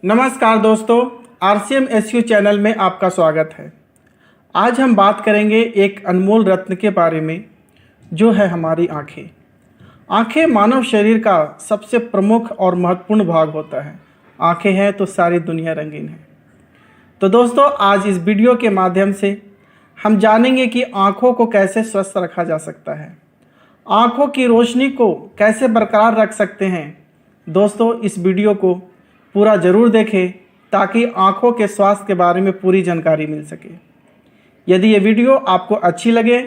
नमस्कार दोस्तों, RCM SU channel में आपका स्वागत है। आज हम बात करेंगे एक अनमोल रत्न के बारे में, जो है हमारी आँखें। आँखें मानव शरीर का सबसे प्रमुख और महत्वपूर्ण भाग होता है। आँखें हैं तो सारी दुनिया रंगीन है। तो दोस्तों, आज इस वीडियो के माध्यम से हम जानेंगे कि आँखों को कैसे स्वस्थ रखा जा सकता है, आँखों की रोशनी को कैसे बरकरार रख सकते हैं। दोस्तों, इस वीडियो को पूरा ज़रूर देखें ताकि आँखों के स्वास्थ्य के बारे में पूरी जानकारी मिल सके। यदि ये वीडियो आपको अच्छी लगे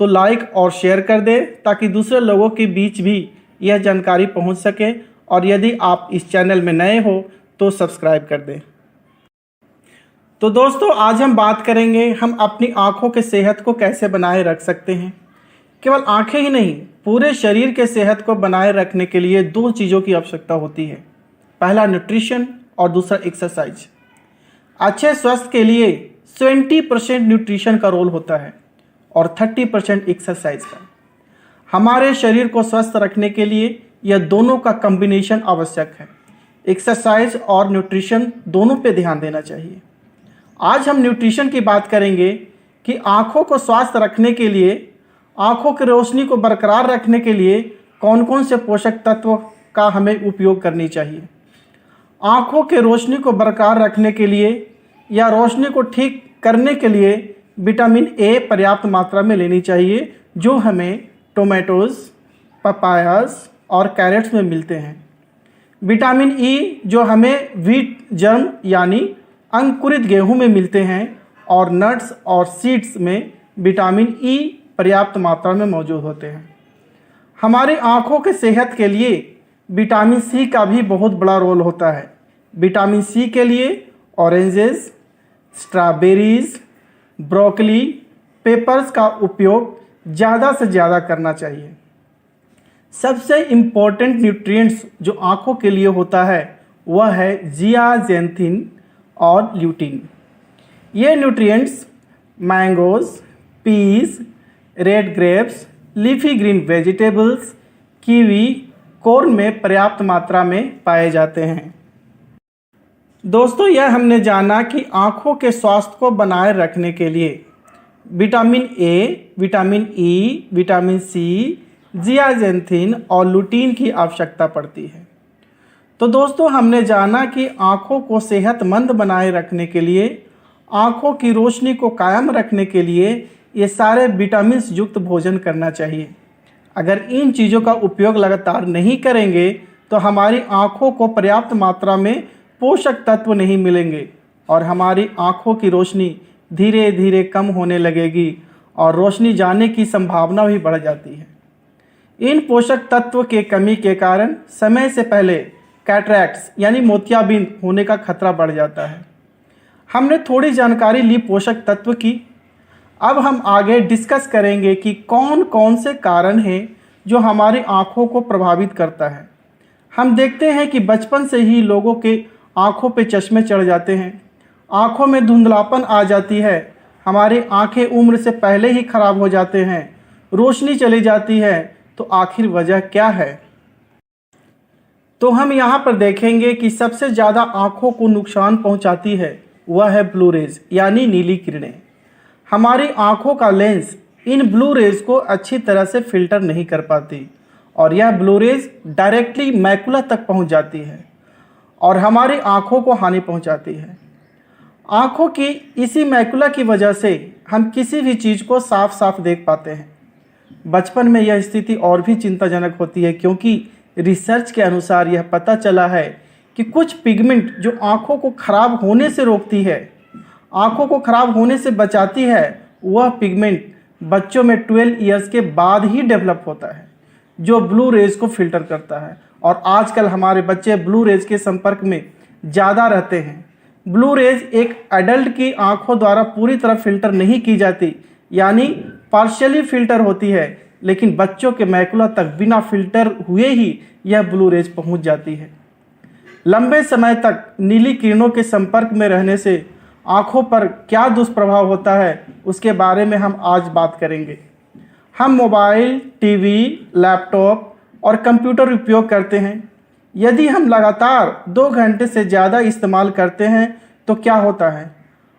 तो लाइक और शेयर कर दें ताकि दूसरे लोगों के बीच भी यह जानकारी पहुंच सके, और यदि आप इस चैनल में नए हो तो सब्सक्राइब कर दें। तो दोस्तों, आज हम बात करेंगे हम अपनी आँखों के सेहत को कैसे बनाए रख सकते हैं। केवल आँखें ही नहीं, पूरे शरीर के सेहत को बनाए रखने के लिए दो चीज़ों की आवश्यकता होती है। पहला न्यूट्रिशन और दूसरा एक्सरसाइज। अच्छे स्वास्थ्य के लिए 20% न्यूट्रिशन का रोल होता है और 30% एक्सरसाइज का। हमारे शरीर को स्वस्थ रखने के लिए यह दोनों का कॉम्बिनेशन आवश्यक है। एक्सरसाइज और न्यूट्रिशन दोनों पे ध्यान देना चाहिए। आज हम न्यूट्रिशन की बात करेंगे कि आँखों को स्वस्थ रखने के लिए, आँखों की रोशनी को बरकरार रखने के लिए कौन कौन से पोषक तत्व का हमें उपयोग करनी चाहिए। आँखों के रोशनी को बरकरार रखने के लिए या रोशनी को ठीक करने के लिए विटामिन ए पर्याप्त मात्रा में लेनी चाहिए, जो हमें टोमेटोज़, पपायाज और कैरेट्स में मिलते हैं। विटामिन ई जो हमें व्हीट जर्म यानी अंकुरित गेहूं में मिलते हैं, और नट्स और सीड्स में विटामिन ई पर्याप्त मात्रा में मौजूद होते हैं। हमारी आँखों के सेहत के लिए विटामिन सी का भी बहुत बड़ा रोल होता है। विटामिन सी के लिए ऑरेंजेस, स्ट्रॉबेरीज, ब्रोकली, पेपर्स का उपयोग ज़्यादा से ज़्यादा करना चाहिए। सबसे इम्पोर्टेंट न्यूट्रिएंट्स जो आँखों के लिए होता है वह है जियाजेंथिन और ल्यूटीन। ये nutrients mangoes, peas, red grapes, leafy green vegetables, kiwi, corn में पर्याप्त मात्रा में पाए जाते हैं। दोस्तों, यह हमने जाना कि आँखों के स्वास्थ्य को बनाए रखने के लिए vitamin A, vitamin E, vitamin C, zeaxanthin और लुटीन की आवश्यकता पड़ती है। तो दोस्तों, हमने जाना कि आँखों को सेहतमंद बनाए रखने के लिए, आँखों की रोशनी को कायम रखने के लिए ये सारे विटामिन युक्त भोजन करना चाहिए। अगर इन चीज़ों का उपयोग लगातार नहीं करेंगे तो हमारी आँखों को पर्याप्त मात्रा में पोषक तत्व नहीं मिलेंगे और हमारी आँखों की रोशनी धीरे धीरे कम होने लगेगी और रोशनी जाने की संभावना भी बढ़ जाती है। इन पोषक तत्व के कमी के कारण समय से पहले कैटरैक्ट्स यानी मोतियाबिंद होने का खतरा बढ़ जाता है। हमने थोड़ी जानकारी ली पोषक तत्व की। अब हम आगे डिस्कस करेंगे कि कौन कौन से कारण हैं जो हमारी आँखों को प्रभावित करता है। हम देखते हैं कि बचपन से ही लोगों के आँखों पे चश्मे चढ़ जाते हैं, आँखों में धुंधलापन आ जाती है, हमारी आँखें उम्र से पहले ही खराब हो जाते हैं, रोशनी चली जाती है। तो आखिर वजह क्या है? तो हम यहाँ पर देखेंगे कि सबसे ज़्यादा आँखों को नुकसान पहुँचाती है वह है ब्लू रेज यानी नीली किरणें। हमारी आँखों का लेंस इन ब्लू रेज को अच्छी तरह से फिल्टर नहीं कर पाती और यह ब्लू रेज डायरेक्टली मैकुला तक पहुँच जाती है और हमारी आँखों को हानि पहुँचाती है। आँखों की इसी मैकुला की वजह से हम किसी भी चीज़ को साफ साफ देख पाते हैं। बचपन में यह स्थिति और भी चिंताजनक होती है, क्योंकि रिसर्च के अनुसार यह पता चला है कि कुछ पिगमेंट जो आँखों को खराब होने से रोकती है, आँखों को खराब होने से बचाती है, वह पिगमेंट बच्चों में 12 ईयर्स के बाद ही डेवलप होता है, जो ब्लू रेज को फिल्टर करता है। और आजकल हमारे बच्चे ब्लू रेज के संपर्क में ज़्यादा रहते हैं। ब्लू रेज एक एडल्ट की आँखों द्वारा पूरी तरह फिल्टर नहीं की जाती, यानी पार्शियली फिल्टर होती है, लेकिन बच्चों के मैकुला तक बिना फिल्टर हुए ही यह ब्लू रेज पहुँच जाती है। लंबे समय तक नीली किरणों के संपर्क में रहने से आँखों पर क्या दुष्प्रभाव होता है, उसके बारे में हम आज बात करेंगे। हम मोबाइल, टीवी, लैपटॉप और कंप्यूटर उपयोग करते हैं। यदि हम लगातार 2 घंटे से ज़्यादा इस्तेमाल करते हैं तो क्या होता है?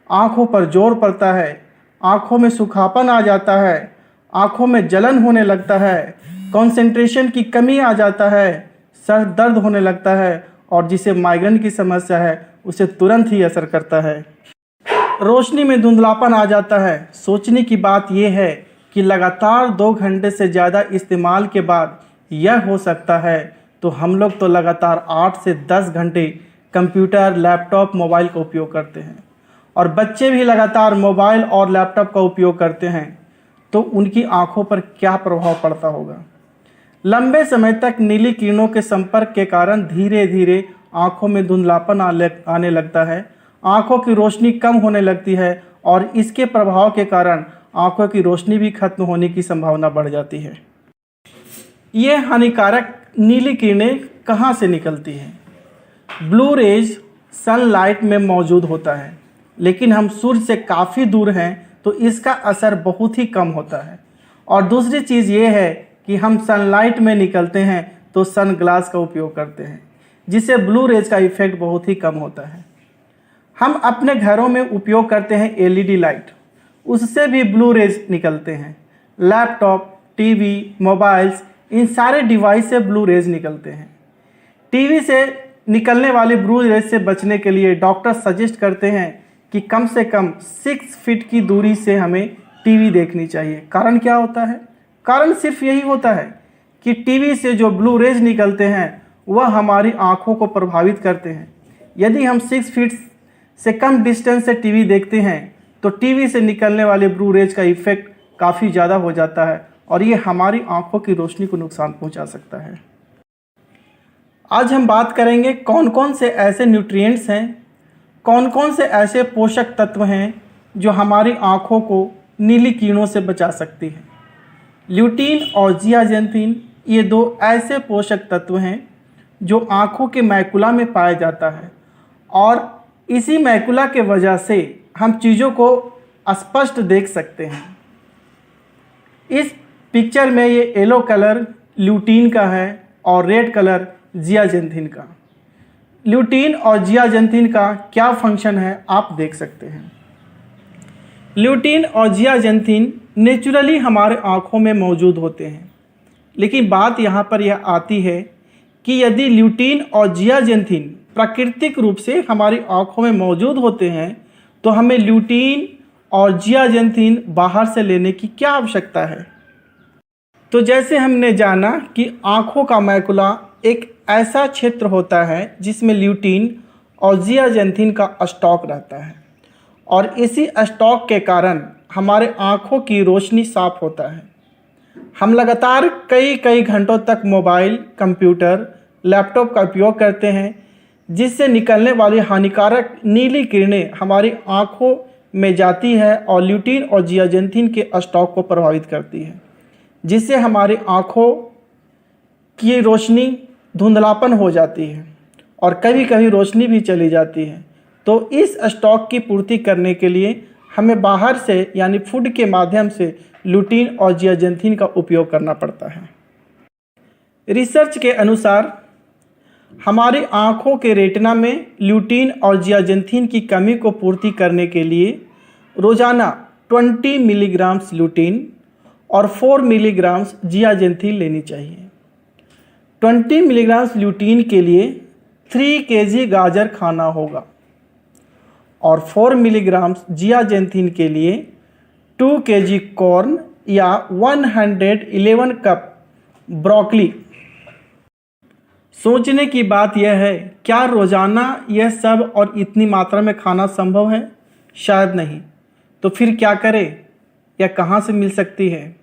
आँखों पर जोर पड़ता है, आँखों में सूखापन आ जाता है, आँखों में जलन होने लगता है, कंसंट्रेशन की कमी आ जाता है, सर दर्द होने लगता है और जिसे माइग्रेन की समस्या है उसे तुरंत ही असर करता है। रोशनी में धुंधलापन आ जाता है। सोचने की बात यह है कि लगातार 2 घंटे से ज़्यादा इस्तेमाल के बाद यह हो सकता है, तो हम लोग तो लगातार 8 से 10 घंटे कंप्यूटर, लैपटॉप, मोबाइल का उपयोग करते हैं और बच्चे भी लगातार मोबाइल और लैपटॉप का उपयोग करते हैं, तो उनकी आँखों पर क्या प्रभाव पड़ता होगा? लंबे समय तक नीली किरणों के संपर्क के कारण धीरे धीरे आँखों में धुंधलापन आने लगता है, आँखों की रोशनी कम होने लगती है और इसके प्रभाव के कारण आँखों की रोशनी भी खत्म होने की संभावना बढ़ जाती है। ये हानिकारक नीली किरणें कहाँ से निकलती हैं? ब्लू रेज सनलाइट में मौजूद होता है, लेकिन हम सूर्य से काफ़ी दूर हैं तो इसका असर बहुत ही कम होता है। और दूसरी चीज़ ये है कि हम सनलाइट में निकलते हैं तो सन ग्लास का उपयोग करते हैं, जिससे ब्लू रेज का इफ़ेक्ट बहुत ही कम होता है। हम अपने घरों में उपयोग करते हैं एलईडी लाइट, उससे भी ब्लू रेज निकलते हैं। लैपटॉप, टीवी, मोबाइल्स, इन सारे डिवाइस से ब्लू रेज निकलते हैं। टीवी से निकलने वाली ब्लू रेज से बचने के लिए डॉक्टर सजेस्ट करते हैं कि कम से कम 6 फीट की दूरी से हमें टीवी देखनी चाहिए। कारण क्या होता है? कारण सिर्फ यही होता है कि टीवी से जो ब्लू रेज निकलते हैं वह हमारी आँखों को प्रभावित करते हैं। यदि हम 6 फीट से कम डिस्टेंस से टीवी देखते हैं तो टीवी से निकलने वाले ब्लू रेज का इफ़ेक्ट काफ़ी ज़्यादा हो जाता है और ये हमारी आँखों की रोशनी को नुकसान पहुंचा सकता है। आज हम बात करेंगे कौन कौन से ऐसे न्यूट्रिएंट्स हैं, कौन कौन से ऐसे पोषक तत्व हैं जो हमारी आँखों को नीली किरणों से बचा सकती हैं। ल्यूटीन और जियाजेंथिन ये 2 ऐसे पोषक तत्व हैं जो आँखों के मैकुला में पाया जाता है और इसी मैकुला के वजह से हम चीज़ों को स्पष्ट देख सकते हैं। इस पिक्चर में ये येलो कलर ल्यूटीन का है और रेड कलर जियाजेंथिन का। ल्यूटीन और जियाजेंथिन का क्या फंक्शन है आप देख सकते हैं। ल्यूटीन और जियाजेंथिन नेचुरली हमारे आँखों में मौजूद होते हैं, लेकिन बात यहाँ पर यह आती है कि यदि ल्यूटीन और जियाजेंथिन प्राकृतिक रूप से हमारी आँखों में मौजूद होते हैं तो हमें ल्यूटीन और जियाजेंथिन बाहर से लेने की क्या आवश्यकता है? तो जैसे हमने जाना कि आँखों का मैकुला एक ऐसा क्षेत्र होता है जिसमें ल्यूटीन और जियाजेंथिन का स्टॉक रहता है और इसी स्टॉक के कारण हमारे आँखों की रोशनी साफ होता है। हम लगातार कई घंटों तक मोबाइल, कंप्यूटर, लैपटॉप का उपयोग करते हैं, जिससे निकलने वाली हानिकारक नीली किरणें हमारी आँखों में जाती है और ल्यूटीन और जियाजेंथिन के स्टॉक को प्रभावित करती है, जिससे हमारी आँखों की रोशनी धुंधलापन हो जाती है और कभी कभी रोशनी भी चली जाती है। तो इस स्टॉक की पूर्ति करने के लिए हमें बाहर से यानी फूड के माध्यम से ल्यूटीन और जियाजेंथिन का उपयोग करना पड़ता है। रिसर्च के अनुसार हमारी आँखों के रेटिना में ल्यूटीन और जियाजेंथिन की कमी को पूर्ति करने के लिए रोज़ाना 20 मिलीग्राम ल्यूटीन और 4 मिलीग्राम जियाजेंथिन लेनी चाहिए। 20 मिलीग्राम ल्यूटीन के लिए 3 केजी गाजर खाना होगा और 4 मिलीग्राम जियाजेंथिन के लिए 2 केजी कॉर्न या 111 कप ब्रोकली। सोचने की बात यह है, क्या रोज़ाना यह सब और इतनी मात्रा में खाना संभव है? शायद नहीं। तो फिर क्या करें या कहाँ से मिल सकती है?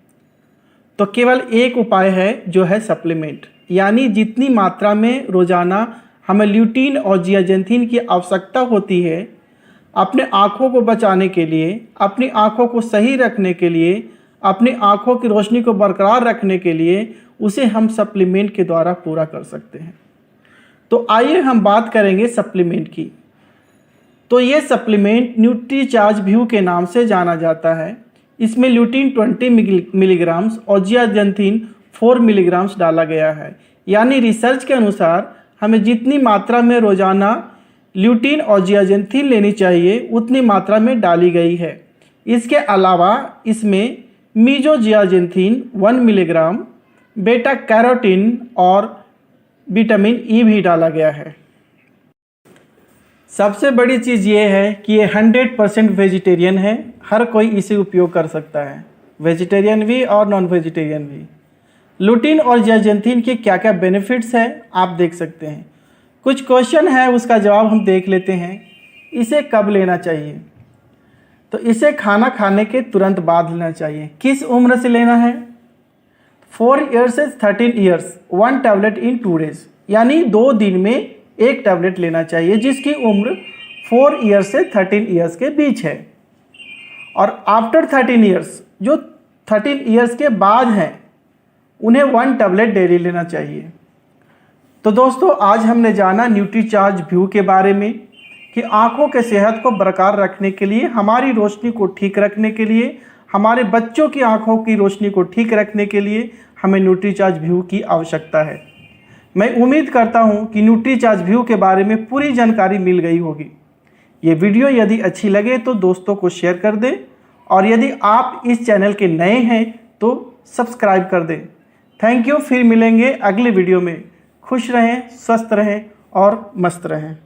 तो केवल एक उपाय है जो है सप्लीमेंट, यानी जितनी मात्रा में रोज़ाना हमें ल्यूटीन और जियाजेंथिन की आवश्यकता होती है अपने आँखों को बचाने के लिए, अपनी आँखों को सही रखने के लिए, अपनी आँखों की रोशनी को बरकरार रखने के लिए, उसे हम सप्लीमेंट के द्वारा पूरा कर सकते हैं। तो आइए हम बात करेंगे सप्लीमेंट की। तो ये सप्लीमेंट न्यूट्रीचार्ज व्यू के नाम से जाना जाता है। इसमें ल्यूटीन 20 मिलीग्राम्स और जियाजेंथिन 4 मिलीग्राम्स डाला गया है। यानी रिसर्च के अनुसार हमें जितनी मात्रा में रोज़ाना ल्यूटीन और जियाजेंथिन लेनी चाहिए उतनी मात्रा में डाली गई है। इसके अलावा इसमें मीजोजियाजेंथिन 1 मिलीग्राम, बेटा कैरोटीन और विटामिन ई भी डाला गया है। सबसे बड़ी चीज़ ये है कि ये 100% वेजिटेरियन है, हर कोई इसे उपयोग कर सकता है, वेजिटेरियन भी और नॉन वेजिटेरियन भी। ल्यूटीन और जियाजेंथिन के क्या क्या बेनिफिट्स हैं आप देख सकते हैं। कुछ क्वेश्चन है उसका जवाब हम देख लेते हैं। इसे कब लेना चाहिए? तो इसे खाना खाने के तुरंत बाद लेना चाहिए। किस उम्र से लेना है? 4 ईयर्स से 13 ईयर्स, 1 टैबलेट इन 2 डेज, यानी 2 दिन में 1 टैबलेट लेना चाहिए जिसकी उम्र 4 ईयर्स से 13 ईयर्स के बीच है। और आफ्टर 13 ईयर्स, जो 13 ईयर्स के बाद हैं, उन्हें 1 टैबलेट डेली लेना चाहिए। तो दोस्तों, आज हमने जाना न्यूट्रीचार्ज व्यू के बारे में कि आँखों के सेहत को बरकरार रखने के लिए, हमारी रोशनी को ठीक रखने के लिए, हमारे बच्चों की आँखों की रोशनी को ठीक रखने के लिए हमें न्यूट्रीचार्ज व्यू की आवश्यकता है। मैं उम्मीद करता हूँ कि न्यूट्रीचार्ज व्यू के बारे में पूरी जानकारी मिल गई होगी। ये वीडियो यदि अच्छी लगे तो दोस्तों को शेयर कर दें, और यदि आप इस चैनल के नए हैं तो सब्सक्राइब कर दें। Thank you. फिर मिलेंगे अगले वीडियो में। खुश रहें, स्वस्थ रहें और मस्त रहें।